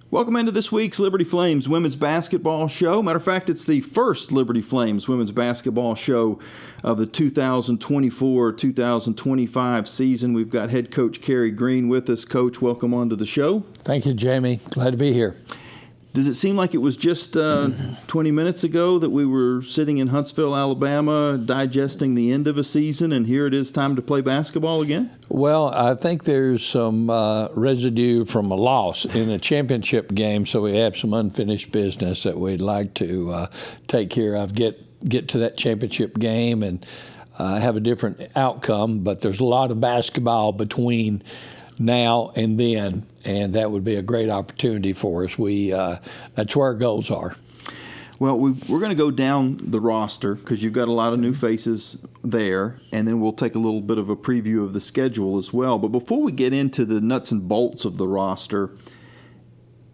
Welcome into this week's Liberty Flames women's basketball show. Matter of fact, it's the first Liberty Flames women's basketball show of the 2024-2025 season. We've got head coach Carey Green with us. Coach, welcome onto the show. Thank you, Jamie. Glad to be here. Does it seem like it was just 20 minutes ago that we were sitting in Huntsville, Alabama, digesting the end of a season, and here it is time to play basketball again? Well, I think there's some residue from a loss in a championship game, so we have some unfinished business that we'd like to take care of, get to that championship game and have a different outcome, but there's a lot of basketball between now and then, and that would be a great opportunity for us. That's where our goals are. Well, we're going to go down the roster because you've got a lot of new faces there, and then we'll take a little bit of a preview of the schedule as well. But before we get into the nuts and bolts of the roster,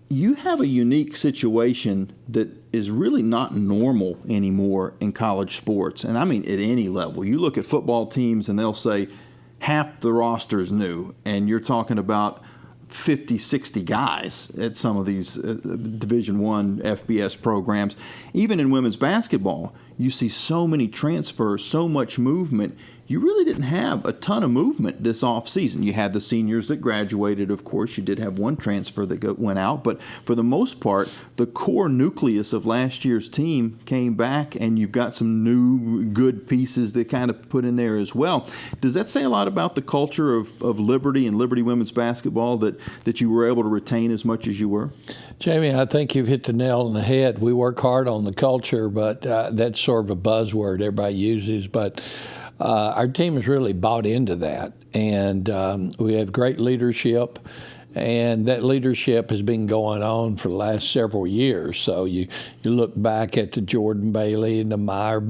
you have a unique situation that is really not normal anymore in college sports, and I mean at any level. You look at football teams and they'll say half the roster's new, and you're talking about 50, 60 guys at some of these Division I FBS programs. Even in women's basketball, you see so many transfers, so much movement. You really didn't have a ton of movement this offseason. You had the seniors that graduated, of course. You did have one transfer that went out. But for the most part, the core nucleus of last year's team came back, and you've got some new good pieces that kind of put in there as well. Does that say a lot about the culture of Liberty and Liberty women's basketball that you were able to retain as much as you were? Jamie, I think you've hit the nail on the head. We work hard on the culture, but that's sort of a buzzword everybody uses. But our team has really bought into that, and we have great leadership, and that leadership has been going on for the last several years. So you look back at the Jordan Bailey and the Maya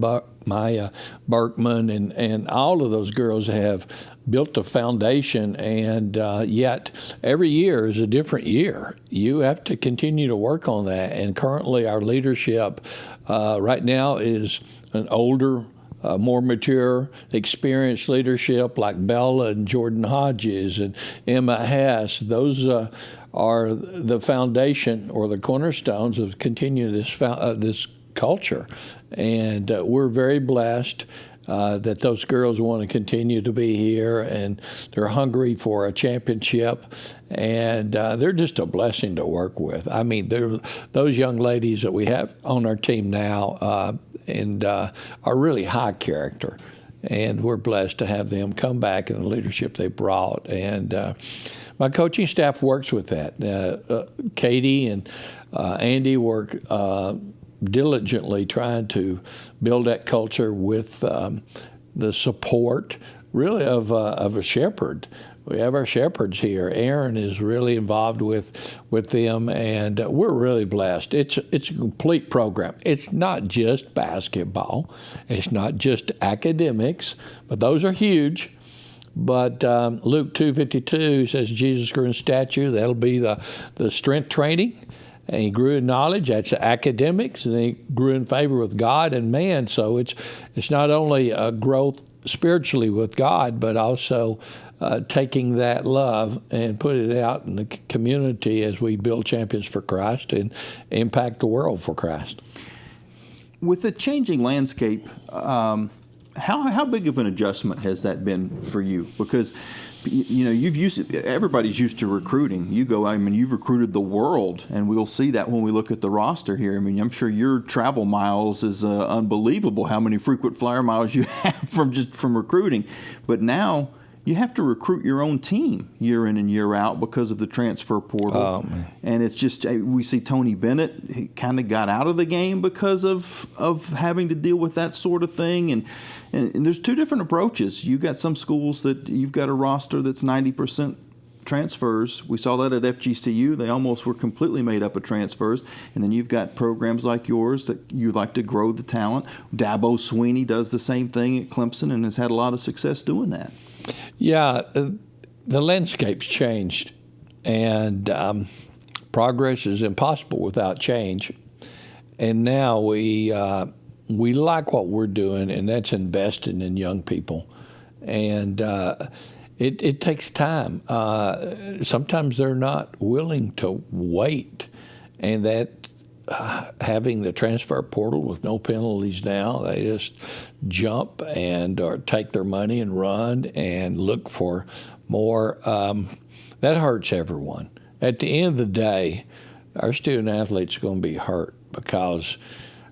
Berkman, and all of those girls have built a foundation, and yet every year is a different year. You have to continue to work on that, and currently our leadership right now is an older, more mature, experienced leadership like Bella and Jordan Hodges and Emma Hass. Those are the foundation or the cornerstones of continuing this culture. And we're very blessed that those girls want to continue to be here, and they're hungry for a championship, and they're just a blessing to work with. I mean, those young ladies that we have on our team now are really high character, and we're blessed to have them come back and the leadership they brought. And my coaching staff works with that. Katie and Andy work diligently trying to build that culture with the support, really, of a shepherd. We have our shepherds here. Aaron is really involved with them, and we're really blessed. It's a complete program. It's not just basketball. It's not just academics, but those are huge. But Luke 2:52 says Jesus grew in stature. That'll be the strength training. And he grew in knowledge. That's academics. And he grew in favor with God and man. So it's not only a growth spiritually with God, but also taking that love and put it out in the community as we build champions for Christ and impact the world for Christ. With the changing landscape, how big of an adjustment has that been for you? Because everybody's used to recruiting. You've recruited the world, and we'll see that when we look at the roster here. I mean, I'm sure your travel miles is unbelievable how many frequent flyer miles you have from recruiting. But now you have to recruit your own team year in and year out because of the transfer portal. Oh, and it's just, we see Tony Bennett, he kind of got out of the game because of having to deal with that sort of thing. And there's two different approaches. You've got some schools that you've got a roster that's 90% transfers. We saw that at FGCU. They almost were completely made up of transfers. And then you've got programs like yours that you like to grow the talent. Dabo Sweeney does the same thing at Clemson and has had a lot of success doing that. Yeah, the landscape's changed, and progress is impossible without change. And now we like what we're doing, and that's investing in young people. And it takes time. Sometimes they're not willing to wait and that having the transfer portal with no penalties now, they just jump and or take their money and run and look for more. That hurts everyone. At the end of the day, our student athletes are going to be hurt because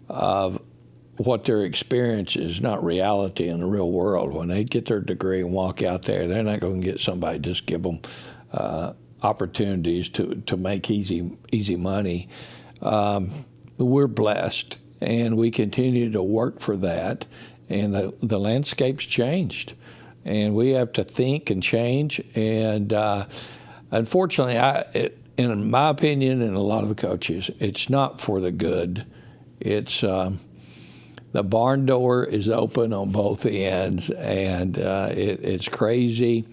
of what their experience is not reality in the real world. When they get their degree and walk out there, they're not going to get somebody just give them opportunities to make easy money. We're blessed, and we continue to work for that. And the landscape's changed, and we have to think and change. And unfortunately, in my opinion, and a lot of the coaches, it's not for the good. It's the barn door is open on both ends, and it's crazy.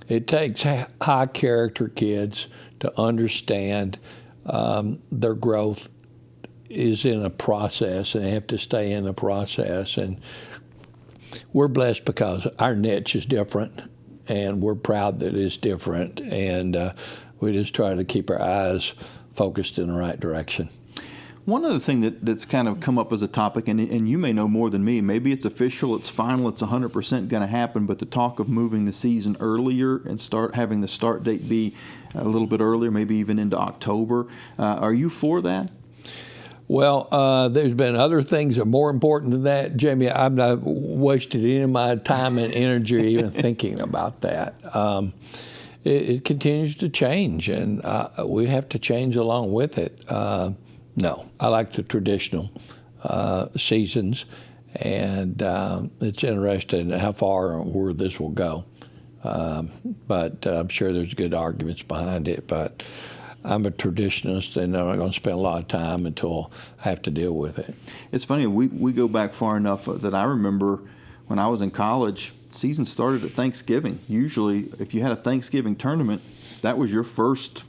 It takes high character kids to understand their growth is in a process, and they have to stay in the process. And we're blessed because our niche is different, and we're proud that it's different. And we just try to keep our eyes focused in the right direction. One other thing that's kind of come up as a topic, and you may know more than me, maybe it's official, it's final, it's 100% going to happen, but the talk of moving the season earlier and having the start date be a little bit earlier, maybe even into October. Are you for that? Well, there's been other things that are more important than that, Jamie. I've not wasted any of my time and energy even thinking about that. It continues to change, and we have to change along with it. No, I like the traditional seasons, and it's interesting how far and where this will go. But I'm sure there's good arguments behind it. But I'm a traditionalist, and I'm not going to spend a lot of time until I have to deal with it. It's funny, we go back far enough that I remember when I was in college, season started at Thanksgiving. Usually, if you had a Thanksgiving tournament, that was your first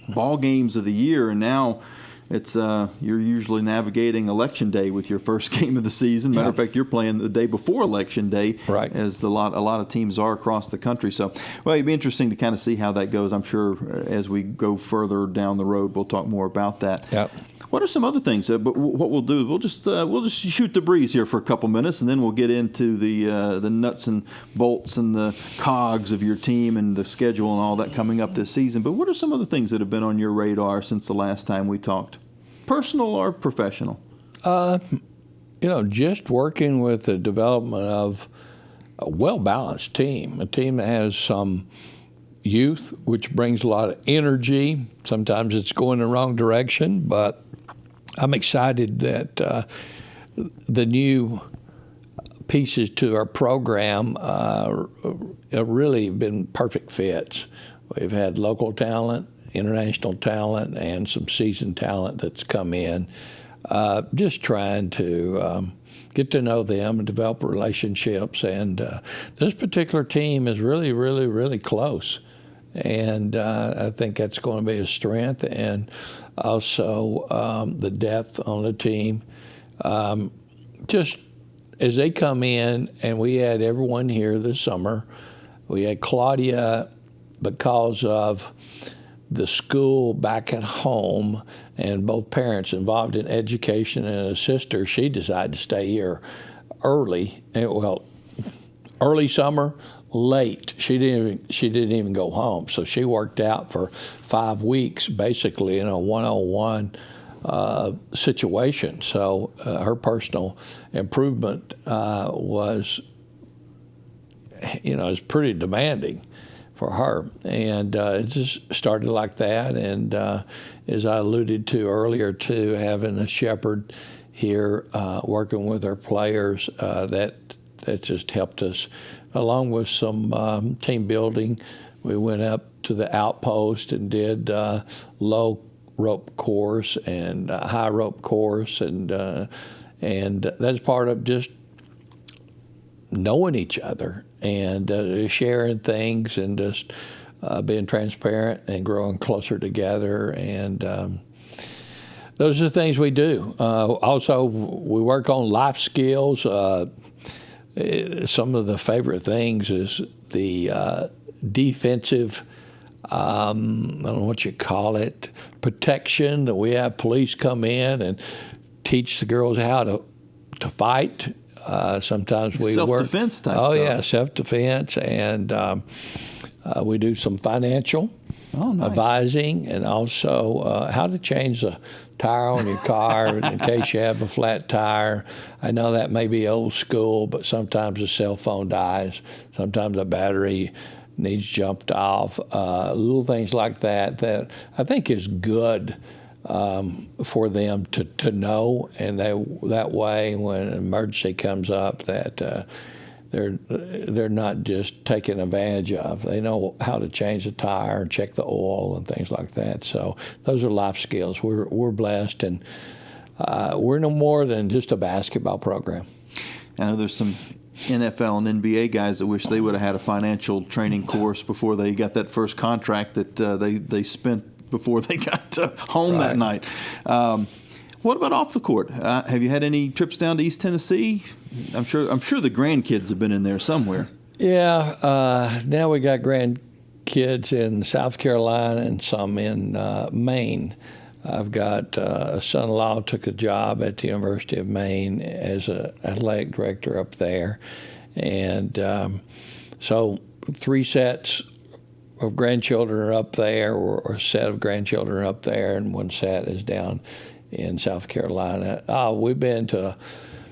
ball games of the year, and now it's you're usually navigating Election Day with your first game of the season. Matter of fact, you're playing the day before Election Day, right? As a lot of teams are across the country. So, well, it'd be interesting to kind of see how that goes. I'm sure as we go further down the road, we'll talk more about that. Yep. What are some other things? But what we'll do is we'll just shoot the breeze here for a couple minutes, and then we'll get into the nuts and bolts and the cogs of your team and the schedule and all that coming up this season. But what are some other things that have been on your radar since the last time we talked? Personal or professional? Just working with the development of a well-balanced team, a team that has some youth, which brings a lot of energy. Sometimes it's going the wrong direction, but I'm excited that the new pieces to our program have really been perfect fits. We've had local talent, international talent, and some seasoned talent that's come in. Just trying to get to know them and develop relationships. And this particular team is really, really, really close. And I think that's going to be a strength. And also the depth on the team. Just as they come in, and we had everyone here this summer, we had Claudia because of the school back at home and both parents involved in education, and a sister, she decided to stay here early. Early summer, late. She didn't even go home. So she worked out for 5 weeks, basically in a 101 situation. So her personal improvement was pretty demanding for her. And it just started like that. And as I alluded to earlier, too, having a shepherd here working with our players, that just helped us, along with some team building. We went up to the outpost and did low rope course and high rope course, and that's part of just knowing each other and sharing things and just being transparent and growing closer together. And those are the things we do. Also, we work on life skills. Some of the favorite things is the defensive I don't know what you call it, protection, that we have police come in and teach the girls how to fight. Sometimes we self-defense type stuff. stuff. Yeah, self-defense, and we do some financial advising, and also how to change the tire on your car in case you have a flat tire. I know that may be old school, but sometimes the cell phone dies. Sometimes the battery needs jumped off. Little things like that I think is good for them to know, and that way when an emergency comes up that they're not just taken advantage of. They know how to change the tire and check the oil and things like that. So those are life skills. We're blessed, and we're no more than just a basketball program. I know there's some NFL and NBA guys that wish they would have had a financial training course before they got that first contract that they spent before they got home that night. What about off the court? Have you had any trips down to East Tennessee? I'm sure the grandkids have been in there somewhere. Yeah, now we got grandkids in South Carolina and some in Maine. I've got a son-in-law took a job at the University of Maine as an athletic director up there. And so 3 sets of grandchildren are up there, or a set of grandchildren are up there, and 1 set is down in South Carolina. We've been to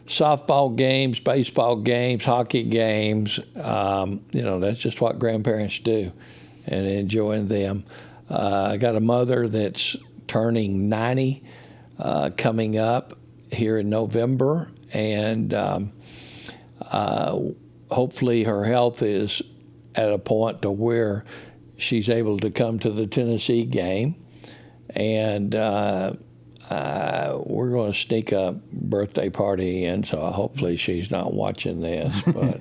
softball games, baseball games, hockey games. That's just what grandparents do, and enjoying them. I got a mother that's turning 90 coming up here in November, and hopefully her health is at a point to where she's able to come to the Tennessee game, and we're going to sneak a birthday party in, so hopefully she's not watching this, but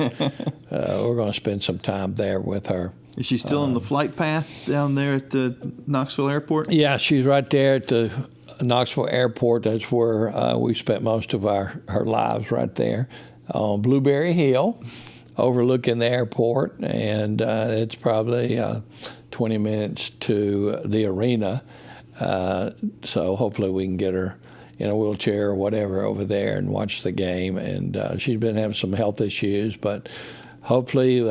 we're going to spend some time there with her. Is she still on the flight path down there at the Knoxville Airport? Yeah, she's right there at the Knoxville Airport. That's where we spent most of her lives, right there on Blueberry Hill, overlooking the airport, and it's probably 20 minutes to the arena. So hopefully we can get her in a wheelchair or whatever over there and watch the game. And she's been having some health issues, but hopefully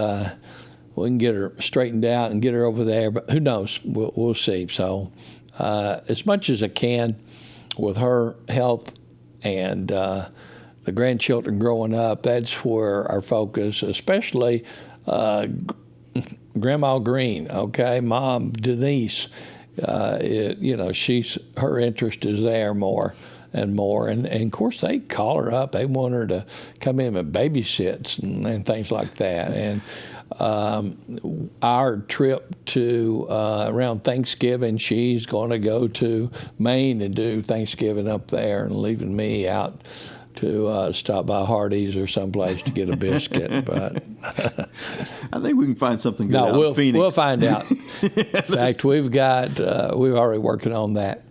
we can get her straightened out and get her over there. But who knows? We'll see. So as much as I can with her health and the grandchildren growing up, that's where our focus, especially Grandma Green, okay, Mom Denise. Her interest is there more and more, and of course they call her up. They want her to come in and babysits and things like that. And our trip to around Thanksgiving, she's going to go to Maine and do Thanksgiving up there, and leaving me out to stop by Hardee's or someplace to get a biscuit. But I think we can find something good out in Phoenix. We'll find out. In fact, we're already working on that.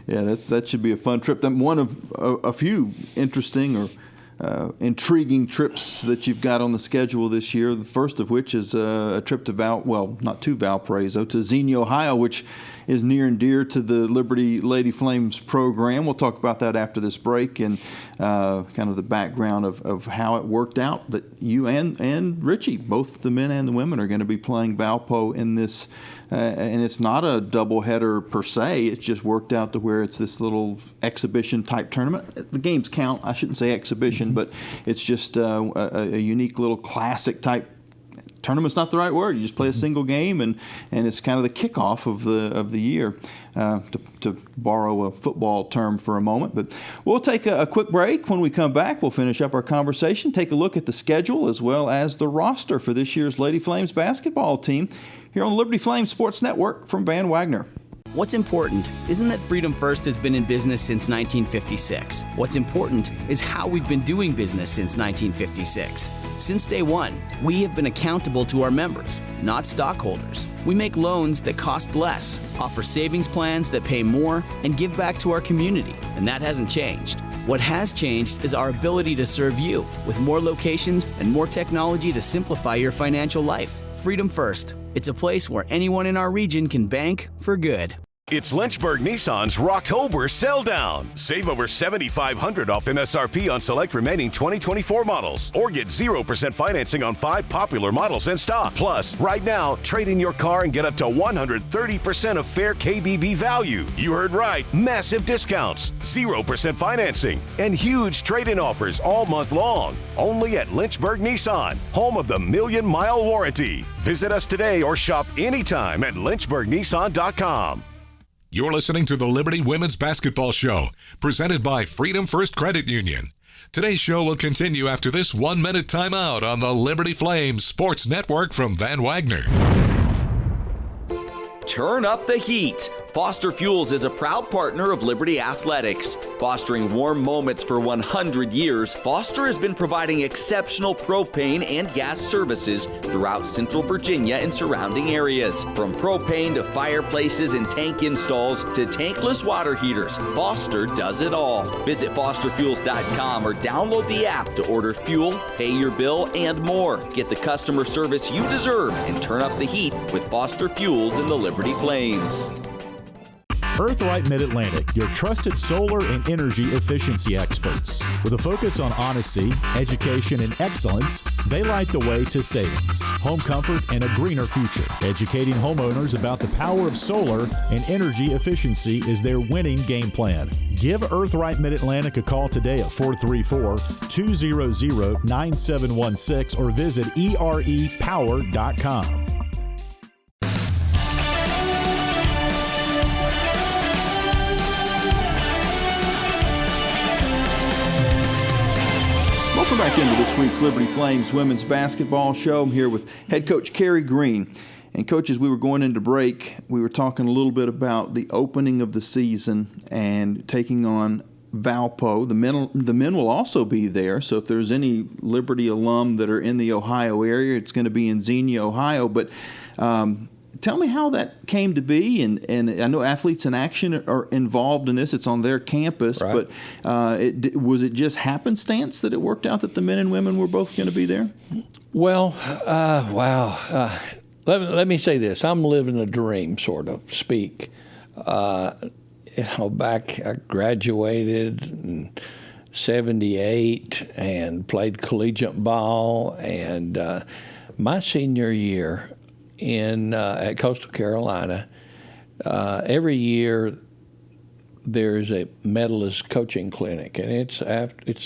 Yeah, that should be a fun trip. One of a few interesting or intriguing trips that you've got on the schedule this year. The first of which is a trip to not to Valparaiso, to Xenia, Ohio, which is near and dear to the Liberty Lady Flames program. We'll talk about that after this break, and kind of the background of how it worked out that you and Richie, both the men and the women, are going to be playing Valpo in this. And it's not a doubleheader per se. It's just worked out to where it's this little exhibition type tournament. The games count. I shouldn't say exhibition, but it's just a unique little classic type. Tournament's not the right word. You just play a single game, and it's kind of the kickoff of the year, to borrow a football term for a moment. But we'll take a quick break. When we come back, we'll finish up our conversation, take a look at the schedule as well as the roster for this year's Lady Flames basketball team here on the Liberty Flames Sports Network from Van Wagner. What's important isn't that Freedom First has been in business since 1956. What's important is how we've been doing business since 1956. Since day one, we have been accountable to our members, not stockholders. We make loans that cost less, offer savings plans that pay more, and give back to our community, and that hasn't changed. What has changed is our ability to serve you with more locations and more technology to simplify your financial life. Freedom First. It's a place where anyone in our region can bank for good. It's Lynchburg Nissan's Rocktober Sell Down. Save over $7,500 off MSRP on select remaining 2024 models, or get 0% financing on 5 popular models in stock. Plus, right now, trade in your car and get up to 130% of fair KBB value. You heard right. Massive discounts, 0% financing, and huge trade-in offers all month long. Only at Lynchburg Nissan, home of the million-mile warranty. Visit us today or shop anytime at lynchburgnissan.com. You're listening to the Liberty Women's Basketball Show, presented by Freedom First Credit Union. Today's show will continue after this 1-minute timeout on the Liberty Flames Sports Network from Van Wagner. Turn up the heat. Foster Fuels is a proud partner of Liberty Athletics. Fostering warm moments for 100 years, Foster has been providing exceptional propane and gas services throughout Central Virginia and surrounding areas. From propane to fireplaces and tank installs to tankless water heaters, Foster does it all. Visit fosterfuels.com or download the app to order fuel, pay your bill, and more. Get the customer service you deserve and turn up the heat with Foster Fuels and the Liberty Flames. Earthlight Mid-Atlantic, your trusted solar and energy efficiency experts. With a focus on honesty, education, and excellence, they light the way to savings, home comfort, and a greener future. Educating homeowners about the power of solar and energy efficiency is their winning game plan. Give Earthlight Mid-Atlantic a call today at 434-200-9716 or visit erepower.com. Welcome back into this week's Liberty Flames Women's Basketball Show. I'm here with head coach Carey Green. And coach, as we were going into break, we were talking a little bit about the opening of the season and taking on Valpo. The men will also be there. So if there's any Liberty alum that are in the Ohio area, it's going to be in Xenia, Ohio. But tell me how that came to be, and I know Athletes in Action are involved in this. It's on their campus, right. But was it just happenstance that it worked out that the men and women were both going to be there? Well, wow. Let me say this. I'm living a dream, sort of speak. Back I graduated in 78 and played collegiate ball, and my senior year at Coastal Carolina, every year there's a medalist coaching clinic, and it's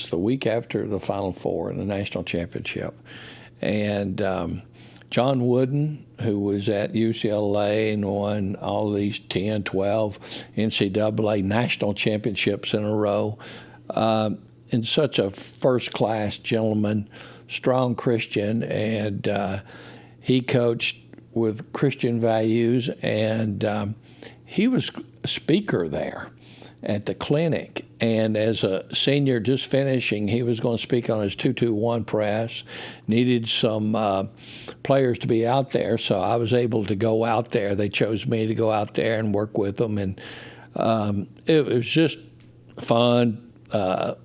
the week after the Final Four in the national championship. And John Wooden, who was at UCLA and won all these 10, 12 NCAA national championships in a row, and such a first-class gentleman, strong Christian, and he coached with Christian values, and he was a speaker there at the clinic. And as a senior just finishing, he was going to speak on his 221 press, needed some players to be out there, so I was able to go out there. They chose me to go out there and work with them, and it was just fun.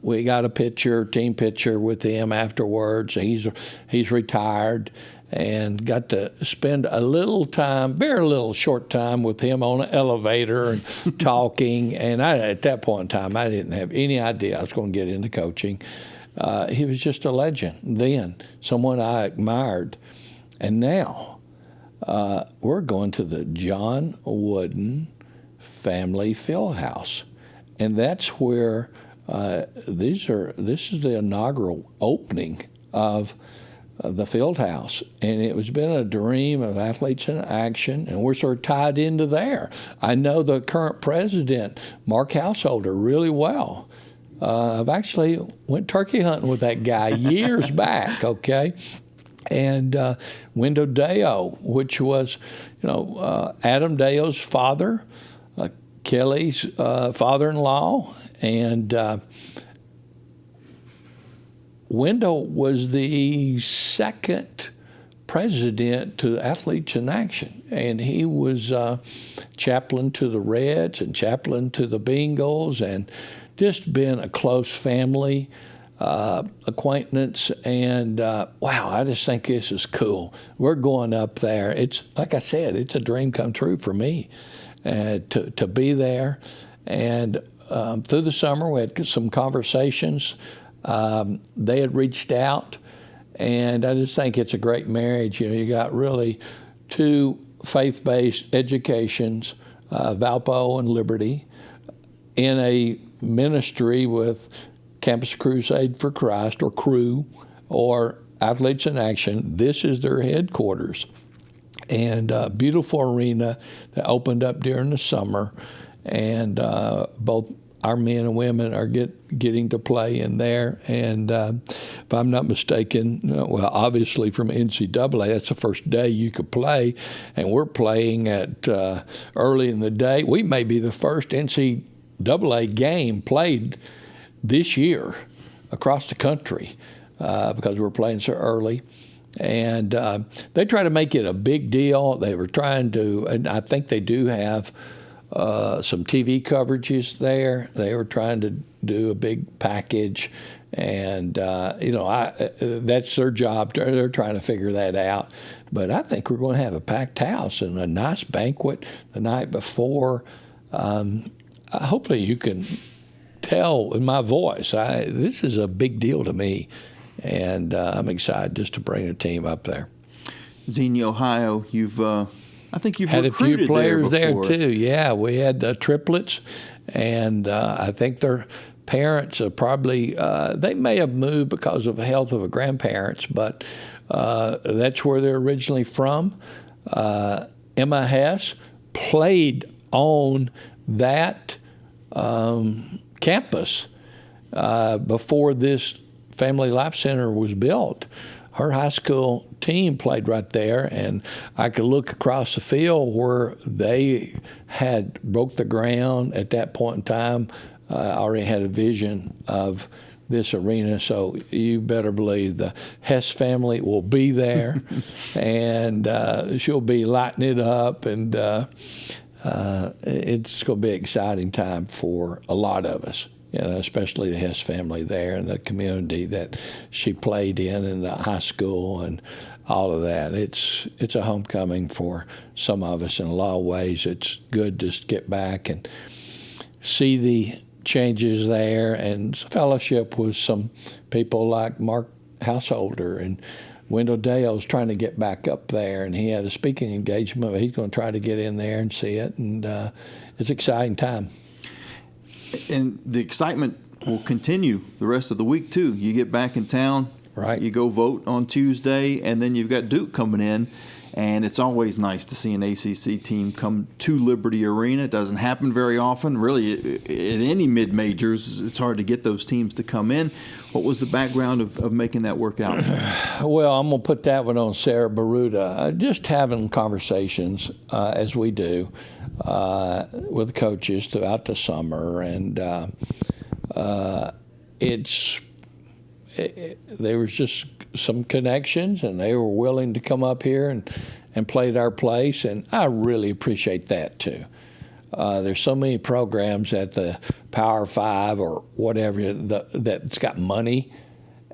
We got a team picture with him afterwards. He's retired, and got to spend a little time, very little short time with him on an elevator and talking. And at that point in time, I didn't have any idea I was going to get into coaching. He was just a legend then, someone I admired. And now we're going to the John Wooden Family Fieldhouse. And that's where this is the inaugural opening of the field house, and it has been a dream of Athletes in Action, and we're sort of tied into there. I know the current president, Mark Householder, really well. I've actually went turkey hunting with that guy years back, okay? And Wendell Deo, which was, Adam Deo's father, Kelly's father-in-law, and Wendell was the second president to Athletes in Action, and he was chaplain to the Reds and chaplain to the Bengals, and just been a close family. acquaintance, and wow, I just think this is cool. We're going up there. It's like I said, it's a dream come true for me to be there. And through the summer, we had some conversations. They had reached out, and I just think it's a great marriage. You know, you got really two faith-based educations, Valpo and Liberty, in a ministry with Campus Crusade for Christ, or CRU, or Athletes in Action. This is their headquarters. And beautiful arena that opened up during the summer. And both our men and women are getting to play in there. And if I'm not mistaken, well, obviously from NCAA, that's the first day you could play. And we're playing at early in the day. We may be the first NCAA game played this year across the country because we're playing so early. And they try to make it a big deal. They were trying to, and I think they do have some TV coverages there. They were trying to do a big package, and that's their job. They're trying to figure that out. But I think we're going to have a packed house and a nice banquet the night before. Hopefully you can tell in my voice, this is a big deal to me, and I'm excited just to bring a team up there. Xenia, Ohio, I think you've had a few recruited players there before. too. Yeah, we had triplets, and I think their parents are probably they may have moved because of the health of a grandparents, but that's where they're originally from. Emma Hess played on that campus before this Family Life Center was built. Her high school team played right there, and I could look across the field where they had broke the ground at that point in time. I already had a vision of this arena, so you better believe the Hess family will be there, and she'll be lighting it up, and it's going to be an exciting time for a lot of us. You know, especially the Hess family there and the community that she played in the high school and all of that. It's a homecoming for some of us in a lot of ways. It's good to get back and see the changes there and fellowship with some people like Mark Householder and Wendell Dale's trying to get back up there, and he had a speaking engagement. He's going to try to get in there and see it, and it's an exciting time. And the excitement will continue the rest of the week, too. You get back in town. Right. You go vote on Tuesday, and then you've got Duke coming in. And it's always nice to see an ACC team come to Liberty Arena. It doesn't happen very often. Really, at any mid-majors, it's hard to get those teams to come in. What was the background of making that work out? Well, I'm going to put that one on Sarah Baruta. Just having conversations, as we do, with coaches throughout the summer. And there was just some connections, and they were willing to come up here and play at our place, and I really appreciate that too. There's so many programs at the Power 5 or whatever that's got money,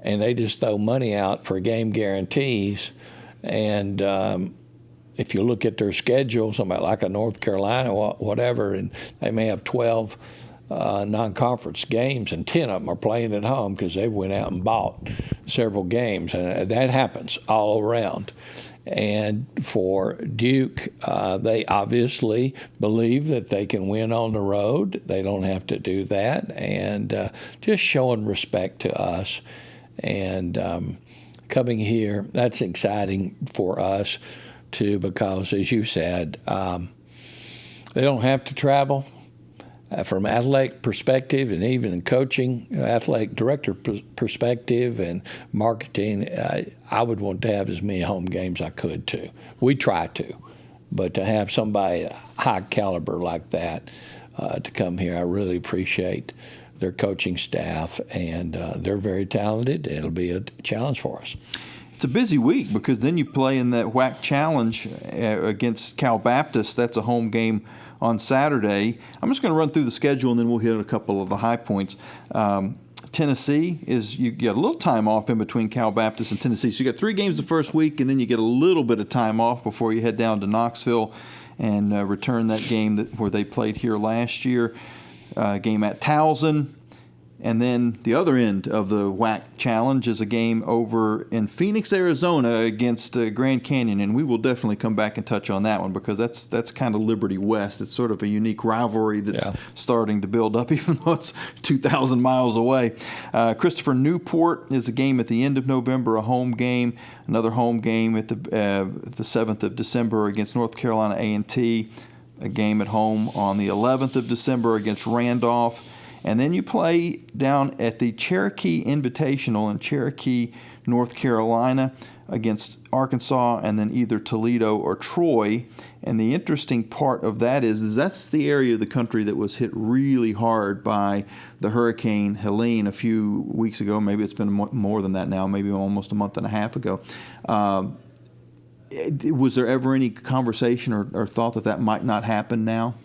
and they just throw money out for game guarantees. And if you look at their schedule, somebody like a North Carolina, whatever, and they may have 12 non-conference games, and 10 of them are playing at home because they went out and bought several games, and that happens all around. And for Duke, they obviously believe that they can win on the road. They don't have to do that, and just showing respect to us. And coming here, that's exciting for us too, because as you said, they don't have to travel. From athletic perspective, and even in coaching, athletic director perspective and marketing, I would want to have as many home games I could too. We try to, but to have somebody high caliber like that to come here, I really appreciate their coaching staff, and they're very talented. It'll be a challenge for us. It's a busy week because then you play in that WAC Challenge against Cal Baptist. That's a home game on Saturday. I'm just going to run through the schedule, and then we'll hit a couple of the high points. Tennessee is you get a little time off in between Cal Baptist and Tennessee. So you got 3 games the first week, and then you get a little bit of time off before you head down to Knoxville and return that game where they played here last year. Game at Towson. And then the other end of the WAC challenge is a game over in Phoenix, Arizona against Grand Canyon. And we will definitely come back and touch on that one because that's kind of Liberty West. It's sort of a unique rivalry that's starting to build up, even though it's 2,000 miles away. Christopher Newport is a game at the end of November, a home game. Another home game at the 7th of December against North Carolina A&T. A game at home on the 11th of December against Randolph. And then you play down at the Cherokee Invitational in Cherokee, North Carolina against Arkansas, and then either Toledo or Troy. And the interesting part of that is that's the area of the country that was hit really hard by the Hurricane Helene a few weeks ago. Maybe it's been more than that now, maybe almost a month and a half ago. Was there ever any conversation or thought that might not happen now?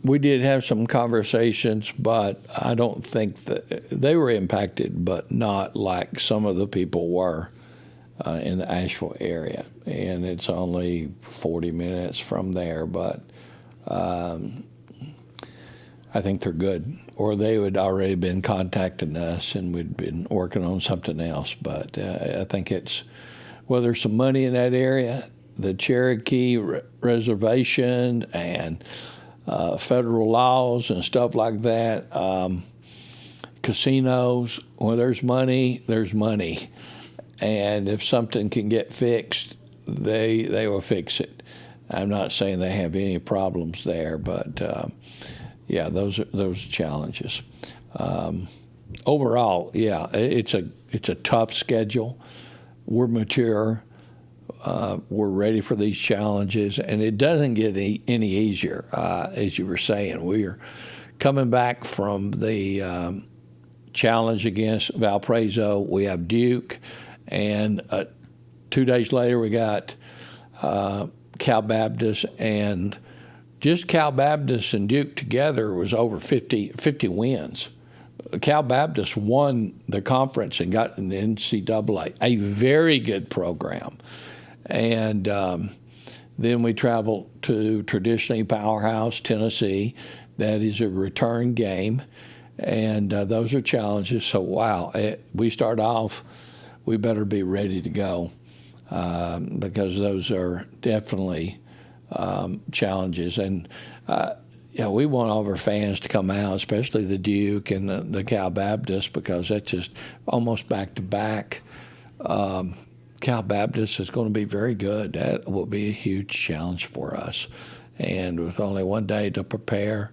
We did have some conversations, but I don't think that they were impacted, but not like some of the people were in the Asheville area. And it's only 40 minutes from there, but I think they're good. Or they would already been contacting us and we'd been working on something else. But I think there's some money in that area, the Cherokee Reservation and federal laws and stuff like that. Casinos, where there's money, there's money. And if something can get fixed, they will fix it. I'm not saying they have any problems there, but those are challenges. Overall, it's a tough schedule. We're mature. We're ready for these challenges, and it doesn't get any easier. As you were saying, we're coming back from the challenge against Valparaiso. We have Duke, and 2 days later we got Cal Baptist, and just Cal Baptist and Duke together was over 50 wins. Cal Baptist won the conference and got an NCAA, a very good program. And then we traveled to traditionally powerhouse Tennessee. That is a return game, and those are challenges. So, we start off, we better be ready to go because those are definitely challenges. And, we want all of our fans to come out, especially the Duke and the Cal Baptist, because that's just almost back-to-back. Cal Baptist is going to be very good. That will be a huge challenge for us. And with only 1 day to prepare,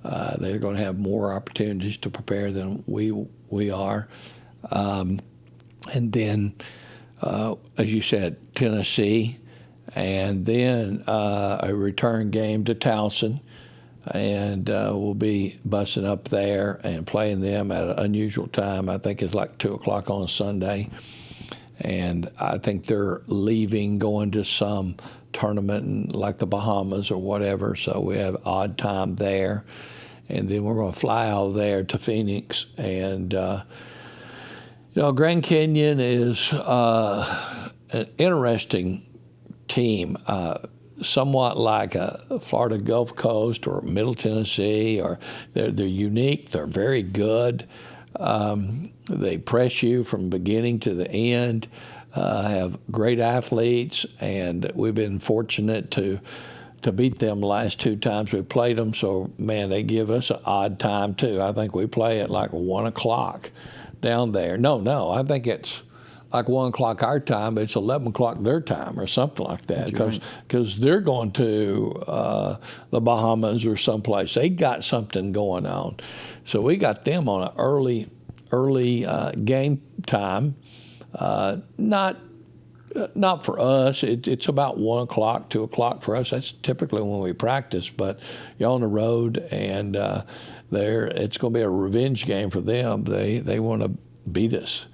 they're going to have more opportunities to prepare than we are. And then, as you said, Tennessee, and then a return game to Towson. And we'll be busing up there and playing them at an unusual time. I think it's like 2 o'clock on Sunday. And I think they're leaving, going to some tournament like the Bahamas or whatever, so we have odd time there. And then we're going to fly out there to Phoenix. And, Grand Canyon is an interesting team, somewhat like a Florida Gulf Coast or Middle Tennessee. Or they're unique. They're very good. They press you from beginning to the end, have great athletes, and we've been fortunate to beat them the last 2 times we played them. So, man, they give us an odd time, too. I think we play at like 1 o'clock down there. No, I think it's like 1 o'clock our time, but it's 11 o'clock their time or something like that, because they're going to the Bahamas or someplace. They got something going on. So we got them on an early game time. Not for us. It's about 1 o'clock, 2 o'clock for us. That's typically when we practice. But you're on the road, and it's going to be a revenge game for them. They want to beat us,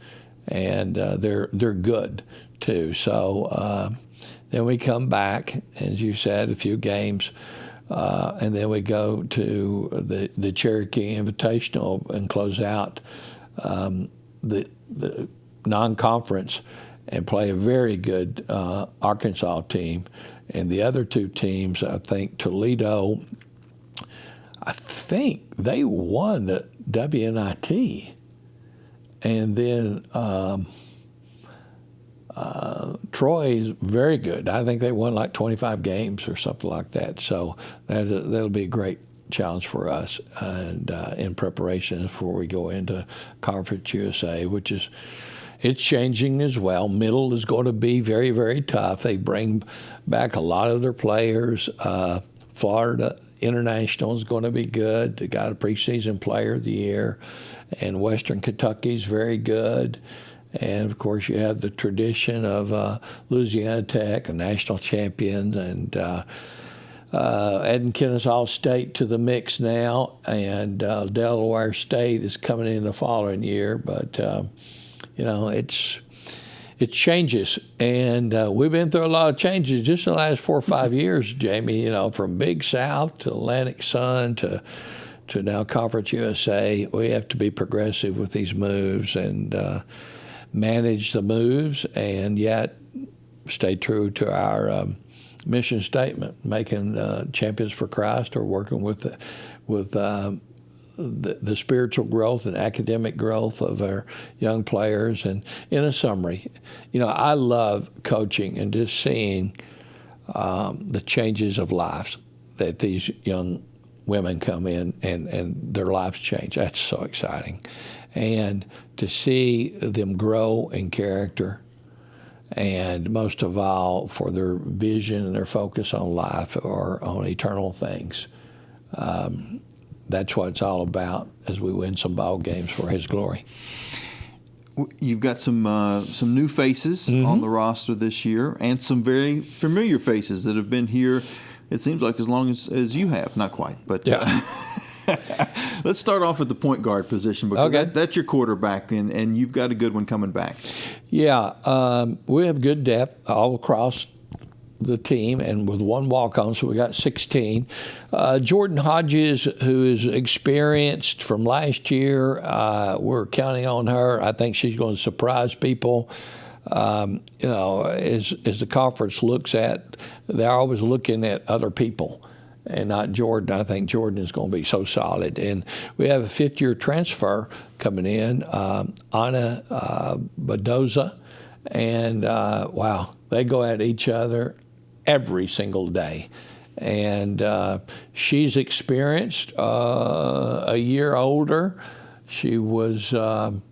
and they're good too. So then we come back, as you said, a few games and then we go to the Cherokee Invitational and close out the non-conference and play a very good Arkansas team. And the other two teams, I think Toledo, I think they won the WNIT. And then Troy is very good. I think they won like 25 games or something like that. So that'll be a great challenge for us and in preparation before we go into Conference USA, which is it's changing as well. Middle is going to be very, very tough. They bring back a lot of their players. Florida International is going to be good. They got a preseason player of the year. And Western Kentucky's very good. And, of course, you have the tradition of Louisiana Tech, a national champion, and adding Kennesaw State to the mix now. And Delaware State is coming in the following year. But, it changes. And we've been through a lot of changes just in the last 4 or 5 years, Jamie, from Big South to Atlantic Sun to now Conference USA. We have to be progressive with these moves and manage the moves and yet stay true to our mission statement, making champions for Christ, or working with the spiritual growth and academic growth of our young players. And in a summary, I love coaching and just seeing the changes of lives that these young women come in and their lives change. That's so exciting. And to see them grow in character, and most of all for their vision and their focus on life or on eternal things. That's what it's all about as we win some ball games for His glory. You've got some new faces on the roster this year, and some very familiar faces that have been here. It seems like as long as you have, not quite, but yeah. Let's start off at the point guard position, because that's your quarterback, and you've got a good one coming back. Yeah, we have good depth all across the team, and with one walk-on, so we got 16. Jordan Hodges, who is experienced from last year, we're counting on her. I think she's going to surprise people. As the conference looks at, they're always looking at other people and not Jordan. I think Jordan is going to be so solid. And we have a fifth-year transfer coming in, Anna Badoza, and wow, they go at each other every single day. And she's experienced, a year older. She was, like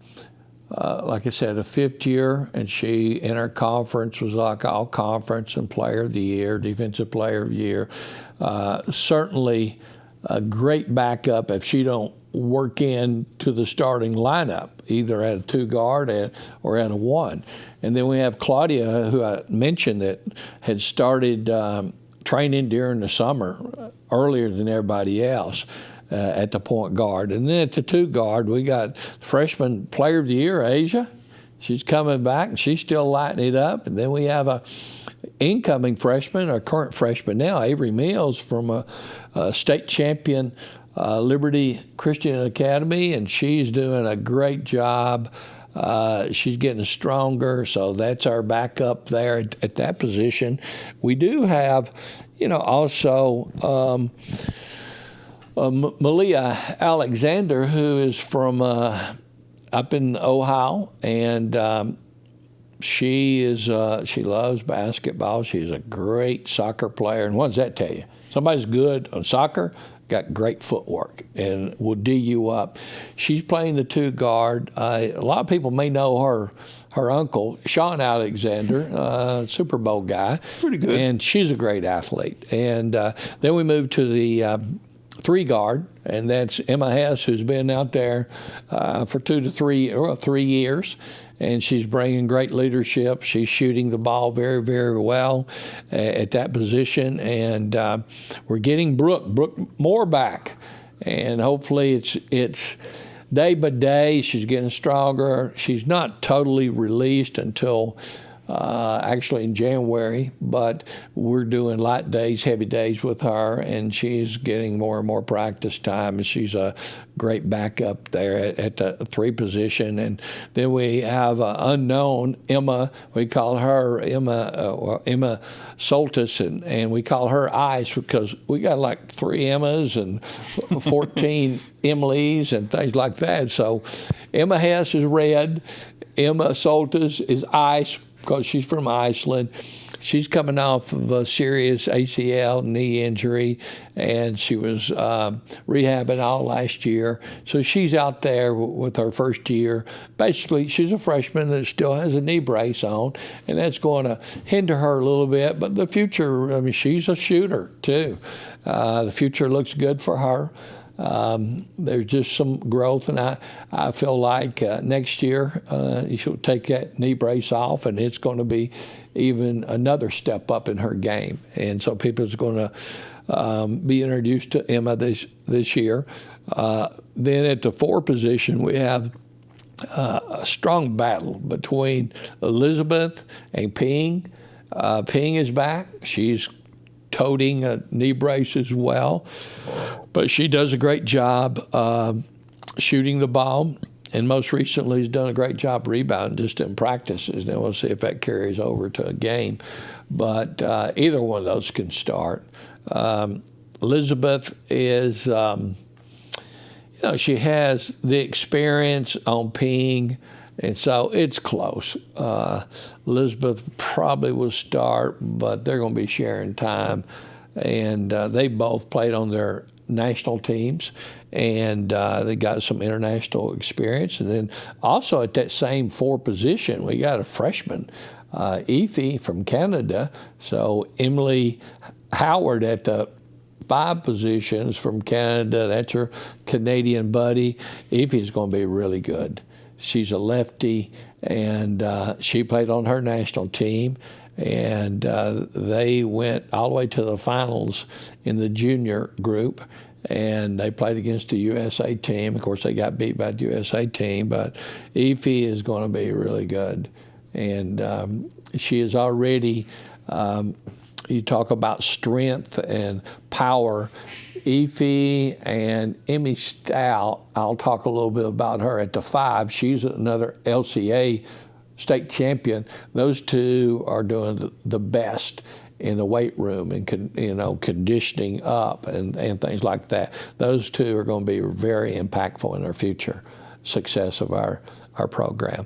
I said, a fifth year, and she, in her conference, was like all conference and player of the year, defensive player of the year. Certainly a great backup if she don't work into the starting lineup, either at a two guard or at a one. And then we have Claudia, who I mentioned that had started training during the summer earlier than everybody else at the point guard. And then at the two guard, we got freshman player of the year, Asia. She's coming back, and she's still lighting it up. And then we have a incoming freshman, or current freshman now, Avery Mills, from a state champion Liberty Christian Academy, and she's doing a great job. She's getting stronger, so that's our backup there at that position. We do have, also Malia Alexander, who is from up in Ohio, and she loves basketball. She's a great soccer player, and what does that tell you? Somebody's good on soccer, got great footwork, and will D you up. She's playing the two guard. A lot of people may know her uncle, Sean Alexander, Super Bowl guy. Pretty good. And she's a great athlete. And then we move to the three guard, and that's Emma Hess, who's been out there for 2 to 3 years. And she's bringing great leadership. She's shooting the ball very, very well at that position. And we're getting Brooke Moore back. And hopefully it's day by day. She's getting stronger. She's not totally released until actually in January, but we're doing light days, heavy days with her, and she's getting more and more practice time, and she's a great backup there at the 3 position. And then we have unknown Emma. We call her Emma Soltis, and we call her Ice because we got like 3 Emmas and 14 Emilys and things like that. So Emma Hess is red. Emma Soltis is Ice because she's from Iceland. She's coming off of a serious ACL knee injury, and she was rehabbing all last year. So she's out there with her first year. Basically, she's a freshman that still has a knee brace on, and that's going to hinder her a little bit. But the future, I mean, she's a shooter, too. The future looks good for her. There's just some growth, and I feel like next year she'll take that knee brace off, and it's going to be even another step up in her game. And so people are going to be introduced to Emma this year. Then at the 4 position, we have a strong battle between Elizabeth and Ping. Ping is back. She's toting a knee brace as well, but she does a great job shooting the ball, and most recently has done a great job rebounding just in practices. Now we'll see if that carries over to a game, but either one of those can start. Elizabeth is, she has the experience on Ping, and so it's close. Elizabeth probably will start, but they're going to be sharing time. And they both played on their national teams, and they got some international experience. And then also at that same 4 position, we got a freshman, Effie from Canada. So Emily Howard at the 5 positions from Canada. That's her Canadian buddy. Effie's going to be really good. She's a lefty, and she played on her national team, and they went all the way to the finals in the junior group, and they played against the USA team. Of course, they got beat by the USA team, but Effie is going to be really good, and she is already you talk about strength and power. Effie and Emmy Stout, I'll talk a little bit about her at the 5. She's another LCA state champion. Those 2 are doing the best in the weight room and conditioning up and things like that. Those 2 are going to be very impactful in our future success of our program.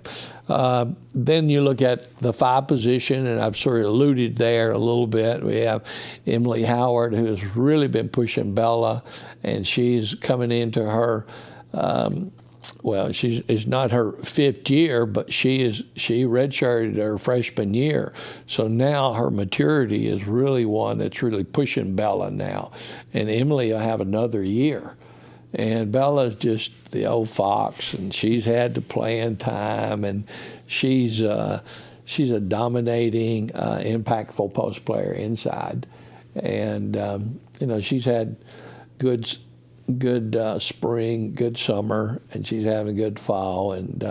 Then you look at the 5 position, and I've sort of alluded there a little bit. We have Emily Howard, who has really been pushing Bella, and she's coming into her, it's not her 5th year, but she redshirted her freshman year. So now her maturity is really one that's really pushing Bella now. And Emily will have another year. And Bella's just the old fox, and she's had the playing time, and she's a dominating, impactful post player inside. And she's had good spring, good summer, and she's having a good fall. And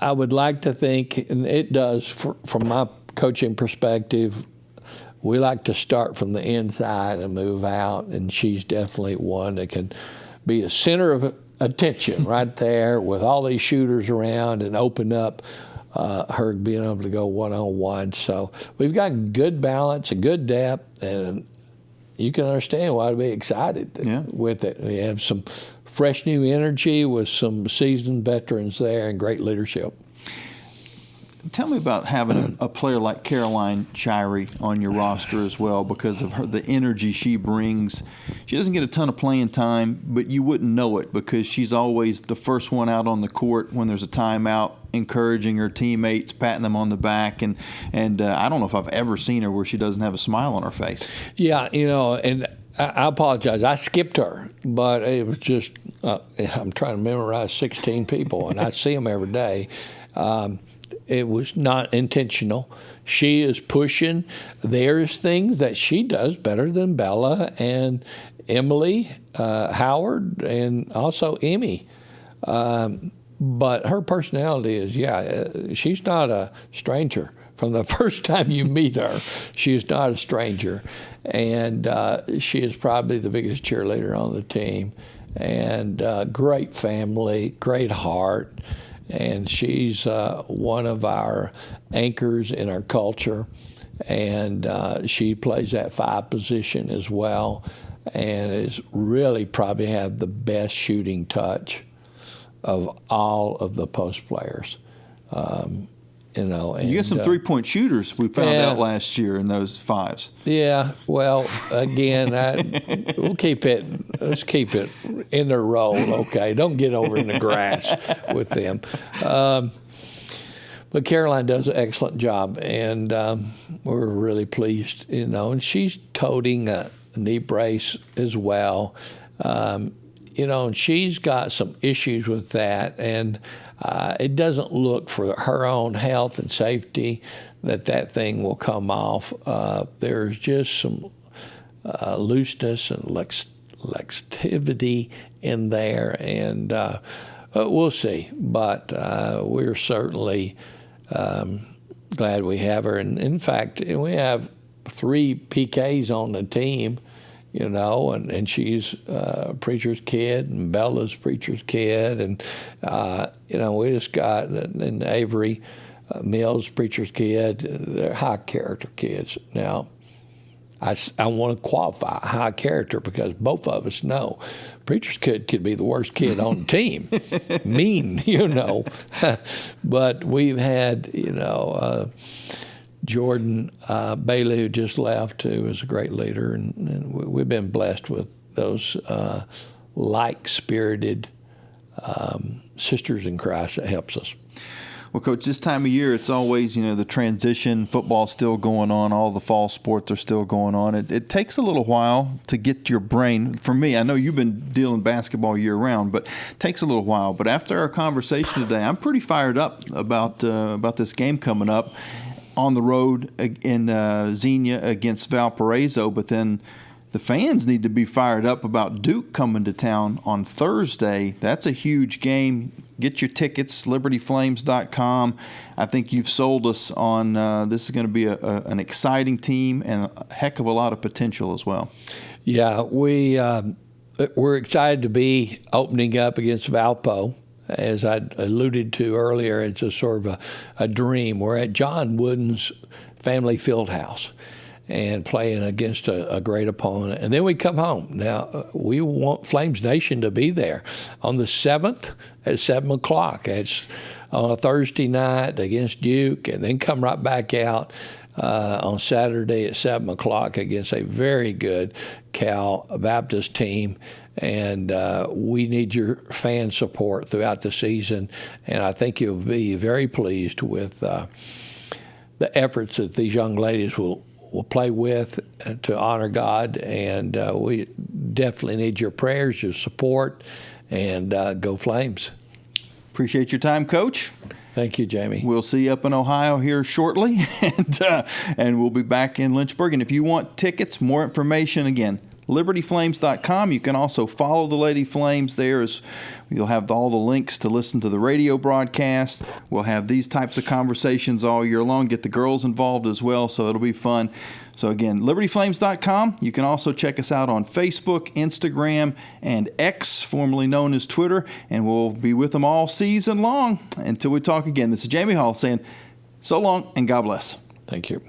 I would like to think, and it does from my coaching perspective, we like to start from the inside and move out, and she's definitely one that can be a center of attention right there with all these shooters around and open up her being able to go one-on-one. So we've got good balance, a good depth, and you can understand why to be excited with it. We have some fresh new energy with some seasoned veterans there and great leadership. Tell me about having a player like Caroline Carey on your roster as well, because of the energy she brings. She doesn't get a ton of playing time, but you wouldn't know it because she's always the first one out on the court when there's a timeout, encouraging her teammates, patting them on the back, and I don't know if I've ever seen her where she doesn't have a smile on her face. Yeah, and I apologize. I skipped her, but it was just I'm trying to memorize 16 people, and I see them every day. It was not intentional. She is pushing. There's things that she does better than Bella and Emily Howard and also Emmy. But her personality is, she's not a stranger. From the first time you meet her, she is not a stranger. And she is probably the biggest cheerleader on the team. And great family, great heart. And she's one of our anchors in our culture. And she plays that 5 position as well. And is really probably have the best shooting touch of all of the post players. And you got some 3-point shooters we found out last year in those 5s. Yeah, well, again, let's keep it in their role, okay? Don't get over in the grass with them. But Caroline does an excellent job, and we're really pleased, and she's toting a knee brace as well. And she's got some issues with that, and it doesn't look for her own health and safety that thing will come off. There's just some looseness and laxivity in there, and we'll see. But we're certainly glad we have her. And in fact, we have 3 PKs on the team. And she's Preacher's kid, and Bella's Preacher's kid, and we just got and Avery Mills, Preacher's kid. They're high character kids. Now, I want to qualify high character because both of us know Preacher's kid could be the worst kid on the team, mean, but we've had Jordan Bailey, who just left, who is a great leader, and we've been blessed with those like-spirited sisters in Christ that helps us. Well, Coach, this time of year, it's always, the transition. Football's still going on. All the fall sports are still going on. It takes a little while to get your brain. For me, I know you've been dealing basketball year-round, but it takes a little while. But after our conversation today, I'm pretty fired up about this game coming up on the road in Xenia against Valparaiso, but then the fans need to be fired up about Duke coming to town on Thursday. That's a huge game. Get your tickets, libertyflames.com. I think you've sold us on this is going to be an exciting team and a heck of a lot of potential as well. Yeah, we're excited to be opening up against Valpo. As I alluded to earlier, it's a sort of a dream. We're at John Wooden's family field house and playing against a great opponent. And then we come home. Now, we want Flames Nation to be there on the 7th at 7 o'clock. It's on a Thursday night against Duke, and then come right back out on Saturday at 7 o'clock against a very good Cal Baptist team. And we need your fan support throughout the season. And I think you'll be very pleased with the efforts that these young ladies will play with to honor God. And we definitely need your prayers, your support, and go Flames. Appreciate your time, Coach. Thank you, Jamie. We'll see you up in Ohio here shortly, and we'll be back in Lynchburg. And if you want tickets, more information, again, libertyflames.com. You can also follow the Lady Flames there. You'll have all the links to listen to the radio broadcast. We'll have these types of conversations all year long. Get the girls involved as well, so it'll be fun. So again, libertyflames.com. You can also check us out on Facebook, Instagram, and X, formerly known as Twitter, and we'll be with them all season long. Until we talk again, this is Jamie Hall saying so long and God bless. Thank you.